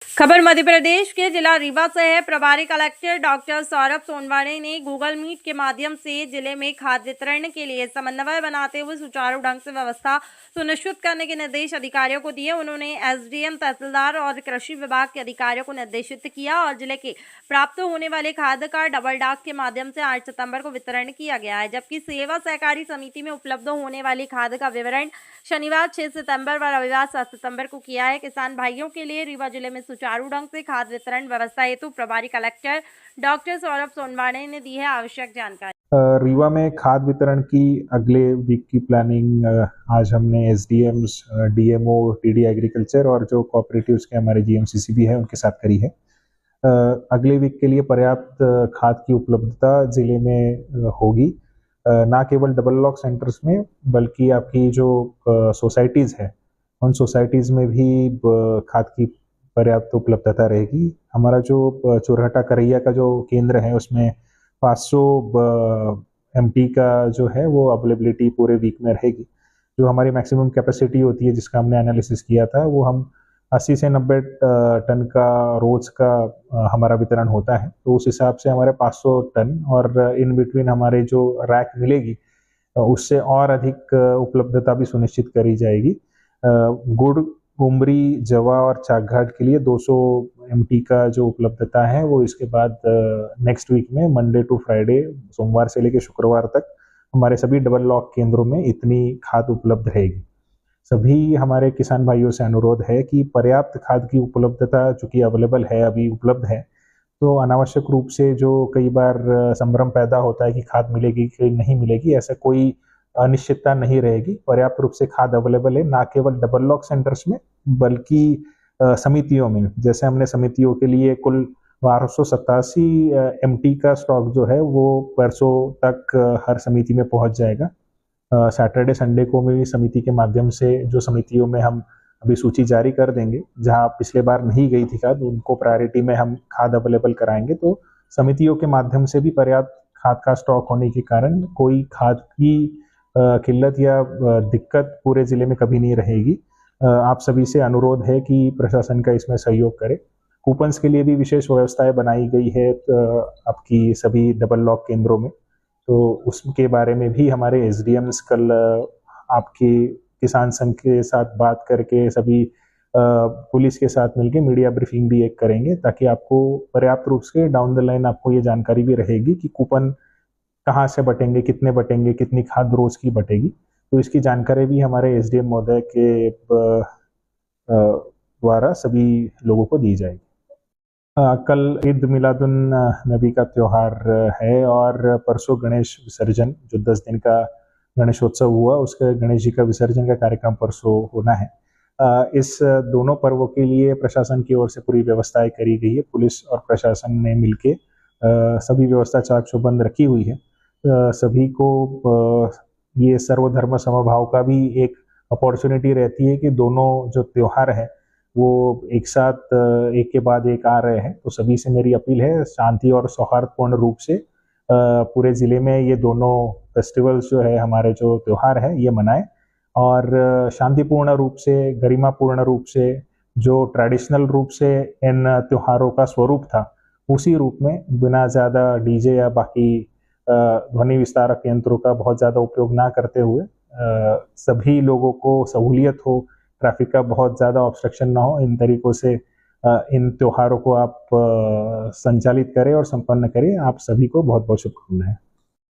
खबर मध्य प्रदेश के जिला रीवा से है। प्रभारी कलेक्टर डॉक्टर सौरभ सोनवाने ने गूगल मीट के माध्यम से जिले में खाद वितरण के लिए समन्वय बनाते हुए सुचारू ढंग से व्यवस्था सुनिश्चित करने के निर्देश अधिकारियों को दिए। उन्होंने एसडीएम, तहसीलदार और कृषि विभाग के अधिकारियों को निर्देशित किया और जिले के प्राप्त होने वाले खाद का डबल डाक के माध्यम से 8 सितंबर को वितरण किया गया है, जबकि सेवा सहकारी समिति में उपलब्ध होने वाली खाद का विवरण शनिवार 6 सितंबर व रविवार 7 सितंबर को किया है। किसान भाइयों के लिए रीवा जिले में सुचारू ढंग से खाद वितरण व्यवस्था हेतु प्रभारी कलेक्टर डॉक्टर सौरभ सोनवाने ने दी है आवश्यक जानकारी। रीवा में खाद वितरण की अगले वीक की प्लानिंग आज हमने एसडीएम्स, डीएमओ, टीडी एग्रीकल्चर और जो कोऑपरेटिव्स के हमारे जीएमसीसी भी है उनके साथ करी है। अगले वीक के लिए पर्याप्त खाद की उपलब्धता जिले में होगी, ना केवल डबल लॉक सेंटर्स में बल्कि आपकी जो सोसाइटीज़ है उन सोसाइटीज़ में भी खाद की पर्याप्त उपलब्धता रहेगी। हमारा जो चोरहटा करैया का जो केंद्र है उसमें 500 एमटी का जो है वो अवेलेबिलिटी पूरे वीक में रहेगी। जो हमारी मैक्सिमम कैपेसिटी होती है जिसका हमने एनालिसिस किया था वो हम 80 से 90 टन का रोज का हमारा वितरण होता है, तो उस हिसाब से हमारे 500 टन और इन बिटवीन हमारे जो रैक मिलेगी उससे और अधिक उपलब्धता भी सुनिश्चित करी जाएगी। गुड़, उमरी, जवा और चाकघाट के लिए 200 एमटी का जो उपलब्धता है वो इसके बाद नेक्स्ट वीक में मंडे टू फ्राइडे, सोमवार से लेकर शुक्रवार तक हमारे सभी डबल लॉक केंद्रों में इतनी खाद उपलब्ध रहेगी। सभी हमारे किसान भाइयों से अनुरोध है कि पर्याप्त खाद की उपलब्धता चूंकि अवेलेबल है, अभी उपलब्ध है, तो अनावश्यक रूप से जो कई बार संभ्रम पैदा होता है कि खाद मिलेगी कि नहीं मिलेगी, ऐसा कोई अनिश्चितता नहीं रहेगी। पर्याप्त रूप से खाद अवेलेबल है, ना केवल डबल लॉक सेंटर्स में बल्कि समितियों में। जैसे हमने समितियों के लिए कुल 1287 एमटी का स्टॉक जो है वो परसों तक हर समिति में पहुंच जाएगा। सैटरडे संडे को भी समिति के माध्यम से जो समितियों में हम अभी सूची जारी कर देंगे, जहां पिछले बार नहीं गई थी खाद उनको प्रायोरिटी में हम खाद अवेलेबल कराएंगे, तो समितियों के माध्यम से भी पर्याप्त खाद का स्टॉक होने के कारण कोई खाद की किल्लत या दिक्कत पूरे जिले में कभी नहीं रहेगी। आप सभी से अनुरोध है कि प्रशासन का इसमें सहयोग करे। कूपन्स के लिए भी विशेष व्यवस्थाएं बनाई गई है आपकी सभी डबल लॉक केंद्रों में, तो उसके बारे में भी हमारे एसडीएम्स कल आपके किसान संघ के साथ बात करके सभी पुलिस के साथ मिलकर मीडिया ब्रीफिंग भी एक करेंगे, ताकि आपको पर्याप्त रूप से डाउन द लाइन आपको ये जानकारी भी रहेगी कि कूपन कहाँ से बटेंगे, कितने बटेंगे, कितनी खाद रोज की बटेगी। तो इसकी जानकारी भी हमारे एसडीएम महोदय के द्वारा सभी लोगों को दी जाएगी। कल ईद मिलादुन नबी का त्योहार है और परसों गणेश विसर्जन, जो 10 दिन का गणेशोत्सव हुआ उसके गणेश जी का विसर्जन का कार्यक्रम परसों होना है। इस दोनों पर्वों के लिए प्रशासन की ओर से पूरी व्यवस्थाएं करी गई है। पुलिस और प्रशासन ने मिलके सभी व्यवस्था चाक चौबंद रखी हुई है। सभी को ये सर्वधर्म समभाव का भी एक अपॉर्चुनिटी रहती है कि दोनों जो त्योहार है वो एक साथ एक के बाद एक आ रहे हैं, तो सभी से मेरी अपील है शांति और सौहार्दपूर्ण रूप से पूरे जिले में ये दोनों फेस्टिवल्स जो है, हमारे जो त्योहार है ये मनाएं और शांतिपूर्ण रूप से, गरिमापूर्ण रूप से, जो ट्रेडिशनल रूप से इन त्योहारों का स्वरूप था उसी रूप में, बिना ज़्यादा डीजे या बाकी ध्वनि विस्तारक यंत्रों का बहुत ज़्यादा उपयोग ना करते हुए सभी लोगों को सहूलियत हो, ट्रैफिक का बहुत ज़्यादा ऑब्स्ट्रक्शन ना हो, इन तरीकों से इन त्योहारों को आप संचालित करें और संपन्न करें। आप सभी को बहुत बहुत शुभकामनाएं।